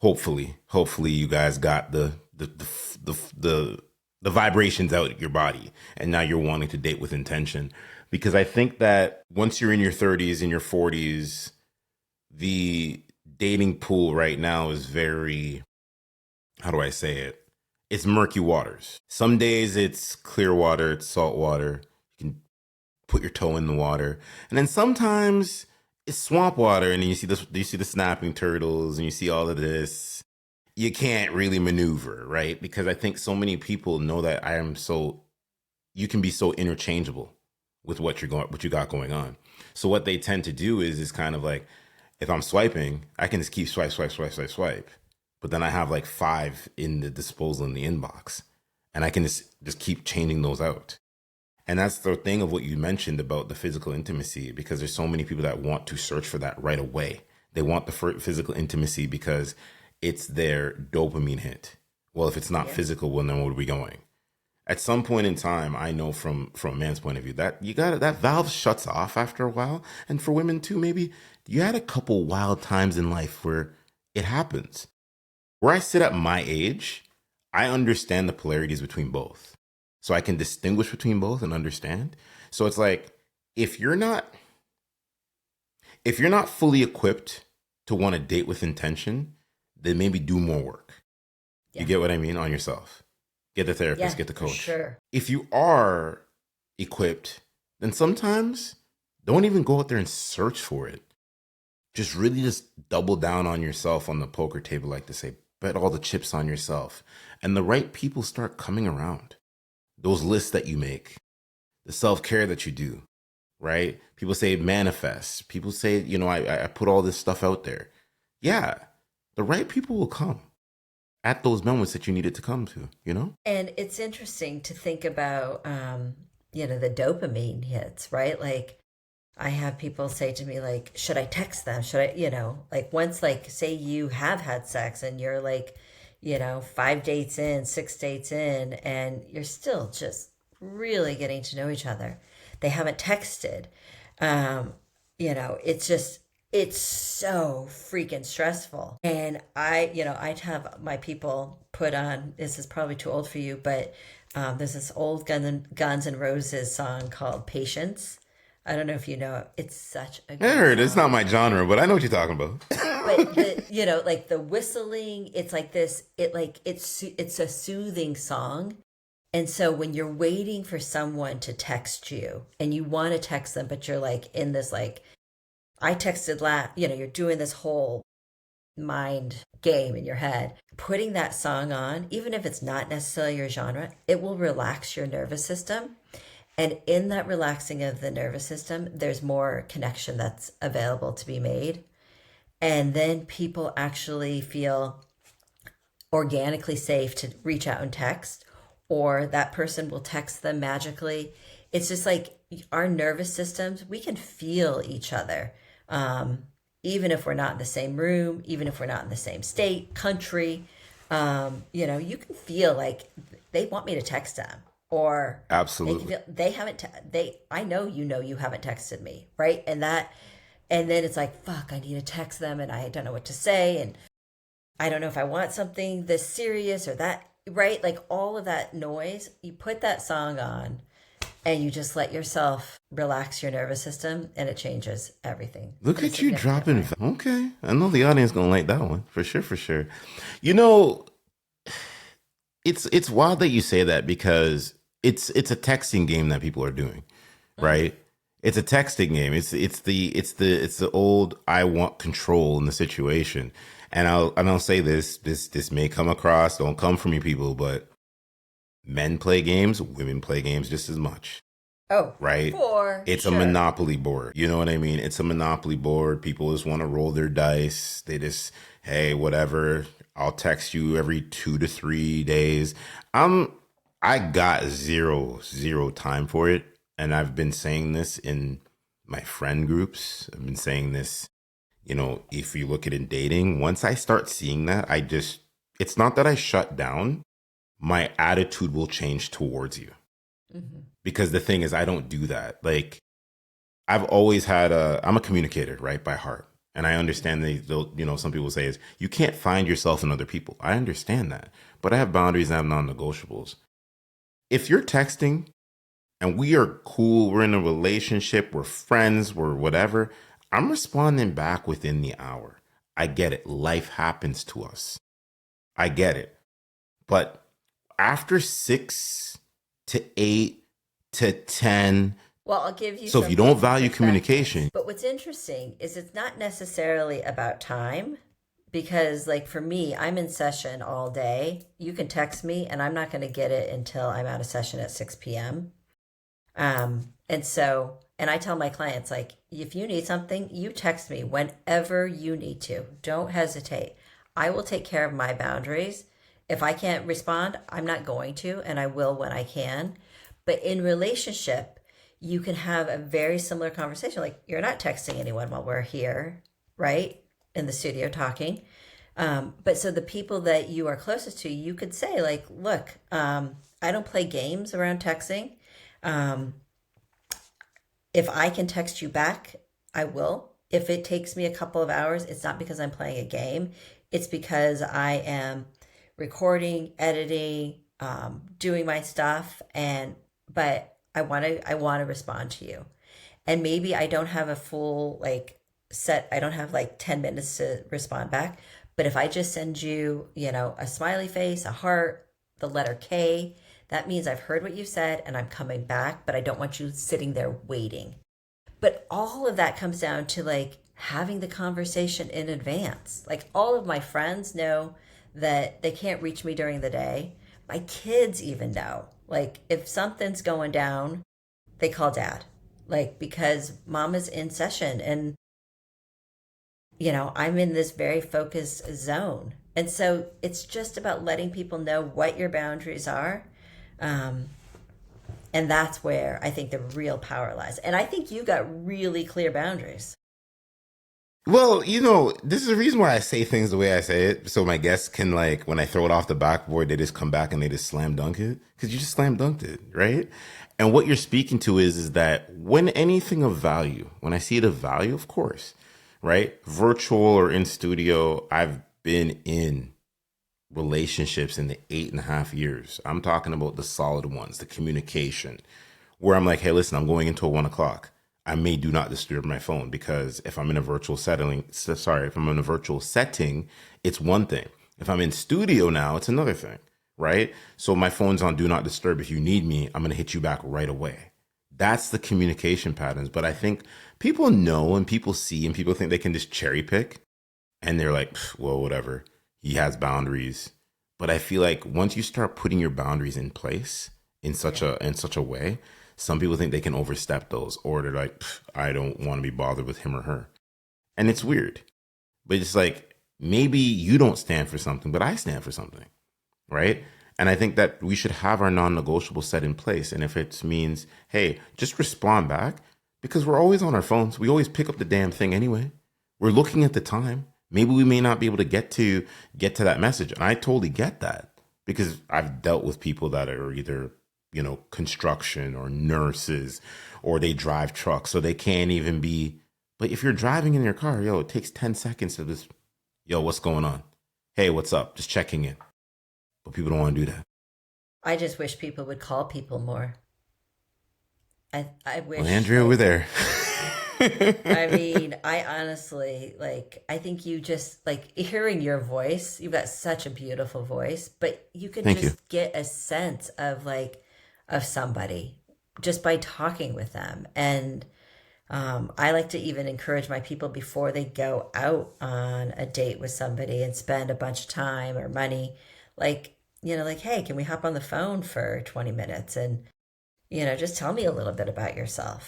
hopefully you guys got the vibrations out your body, and now you're wanting to date with intention. Because I think that once you're in your 30s and your 40s, the dating pool right now is very, how do I say it? It's murky waters. Some days it's clear water, it's salt water. You can put your toe in the water. And then sometimes it's swamp water, and then you see the snapping turtles, and you see all of this. You can't really maneuver, right? Because I think so many people know that you can be so interchangeable with what you got going on. So what they tend to do is kind of like, if I'm swiping, I can just keep swipe. But then I have like five in the disposal in the inbox, and I can just keep changing those out. And that's the thing of what you mentioned about the physical intimacy, because there's so many people that want to search for that right away. They want the physical intimacy because it's their dopamine hit. Well, if it's not physical, well, then where are we going? At some point in time, I know from a man's point of view that that valve shuts off after a while. And for women too, maybe you had a couple wild times in life where it happens. Where I sit at my age, I understand the polarities between both. So I can distinguish between both and understand. So it's like, if you're not fully equipped to want to date with intention, then maybe do more work. You get what I mean? On yourself. Get the therapist, get the coach. Sure. If you are equipped, then sometimes don't even go out there and search for it. Just really just double down on yourself on the poker table, like to say, bet all the chips on yourself. And the right people start coming around. Those lists that you make, the self-care that you do, right? People say manifest. People say, I put all this stuff out there. Yeah, the right people will come at those moments that you need it to come to, And it's interesting to think about, the dopamine hits, right? Like, I have people say to me, like, should I text them? Should I, like, once, like, say you have had sex and you're like, 5 dates in, 6 dates in, and you're still just really getting to know each other. They haven't texted. It's so freaking stressful. And I'd have my people put on, this is probably too old for you, but there's this old Guns and Roses song called Patience. I don't know if you know it. It's such a good I heard it's song. not my genre, but I know what you're talking about. But like the whistling, it's like this. It's a soothing song. And so when you're waiting for someone to text you and you want to text them, but you're like in this like, I texted you're doing this whole mind game in your head. Putting that song on, even if it's not necessarily your genre, it will relax your nervous system. And in that relaxing of the nervous system, there's more connection that's available to be made. And then people actually feel organically safe to reach out and text, or that person will text them magically. It's just like our nervous systems, we can feel each other. Even if we're not in the same room, even if we're not in the same state, country, you can feel like they want me to text them. Or absolutely, they haven't. I know you haven't texted me, right? And then it's like, fuck, I need to text them, and I don't know what to say, and I don't know if I want something this serious or that, right? Like all of that noise. You put that song on, and you just let yourself relax your nervous system, and it changes everything. Look at you dropping. Okay, I know the audience gonna like that one for sure. For sure, it's wild that you say that, because it's a texting game that people are doing, right? It's a texting game. It's the old I want control in the situation. And I'll say this may come across, don't come for me, people, but men play games, women play games just as much. Oh, right. It's a monopoly board. You know what I mean? It's a monopoly board. People just want to roll their dice. They just, hey, whatever. I'll text you every 2 to 3 days. I got zero time for it. And I've been saying this in my friend groups. I've been saying this, if you look at it in dating, once I start seeing that, it's not that I shut down. My attitude will change towards you. Mm-hmm. Because the thing is, I don't do that. Like, I've always I'm a communicator, right, by heart. And I understand some people say is you can't find yourself in other people. I understand that, but I have boundaries and I have non-negotiables. If you're texting and we are cool, we're in a relationship, we're friends, we're whatever, I'm responding back within the hour. I get it. Life happens to us. I get it. But after 6 to 8 to 10, Well, I'll give you so if you some don't different value communication, perspectives. But what's interesting is it's not necessarily about time because, like, for me, I'm in session all day. You can text me, and I'm not going to get it until I'm out of session at 6 p.m. And I tell my clients, like, if you need something, you text me whenever you need to. Don't hesitate. I will take care of my boundaries. If I can't respond, I'm not going to, and I will when I can. But in relationship, you can have a very similar conversation. Like, you're not texting anyone while we're here, right? In the studio talking. But so the people that you are closest to, you could say, like, look, I don't play games around texting. Um, if I can text you back, I will. If it takes me a couple of hours, it's not because I'm playing a game. It's because I am recording, editing, doing my stuff, and but I want to respond to you. And maybe I don't have a full like set. I don't have like 10 minutes to respond back. But if I just send you, a smiley face, a heart, the letter K, that means I've heard what you said and I'm coming back, but I don't want you sitting there waiting. But all of that comes down to like having the conversation in advance. Like all of my friends know that they can't reach me during the day. My kids even know. Like if something's going down, they call dad. Like because mom is in session and I'm in this very focused zone. And so it's just about letting people know what your boundaries are. Um, and that's where I think the real power lies. And I think you got really clear boundaries. well, this is the reason why I say things the way I say it, so my guests can like when I throw it off the backboard, they just come back and they just slam dunk it because you just slam dunked it, right? And what you're speaking to is that when anything of value, when I see it of value, of course, right? Virtual or in studio, I've been in relationships in the 8.5 years. I'm talking about the solid ones, the communication, where I'm like, hey, listen, I'm going until 1 o'clock. I may do not disturb my phone because if I'm in a virtual setting, if I'm in a virtual setting, it's one thing. If I'm in studio now, it's another thing, right? So my phone's on do not disturb. If you need me, I'm going to hit you back right away. That's the communication patterns. But I think people know and people see and people think they can just cherry pick and they're like, well, whatever. He has boundaries. But I feel like once you start putting your boundaries in place Yeah. in such a way, some people think they can overstep those, or they're like, I don't want to be bothered with him or her, and it's weird. But it's like maybe you don't stand for something, but I stand for something, right? And I think that we should have our non-negotiable set in place. And if it means, hey, just respond back, because we're always on our phones. We always pick up the damn thing anyway. We're looking at the time. Maybe we may not be able to get to that message. And I totally get that because I've dealt with people that are either, construction or nurses or they drive trucks. So they can't even be. But if you're driving in your car, it takes 10 seconds to just, what's going on? Hey, what's up? Just checking in. But people don't want to do that. I just wish people would call people more. I Well, wish Andrea, over like there. I mean, I honestly like I think you just like hearing your voice, you've got such a beautiful voice, but you can Thank you. just get a sense of like of somebody just by talking with them. And I like to even encourage my people before they go out on a date with somebody and spend a bunch of time or money, like, like, hey, can we hop on the phone for 20 minutes and, just tell me a little bit about yourself.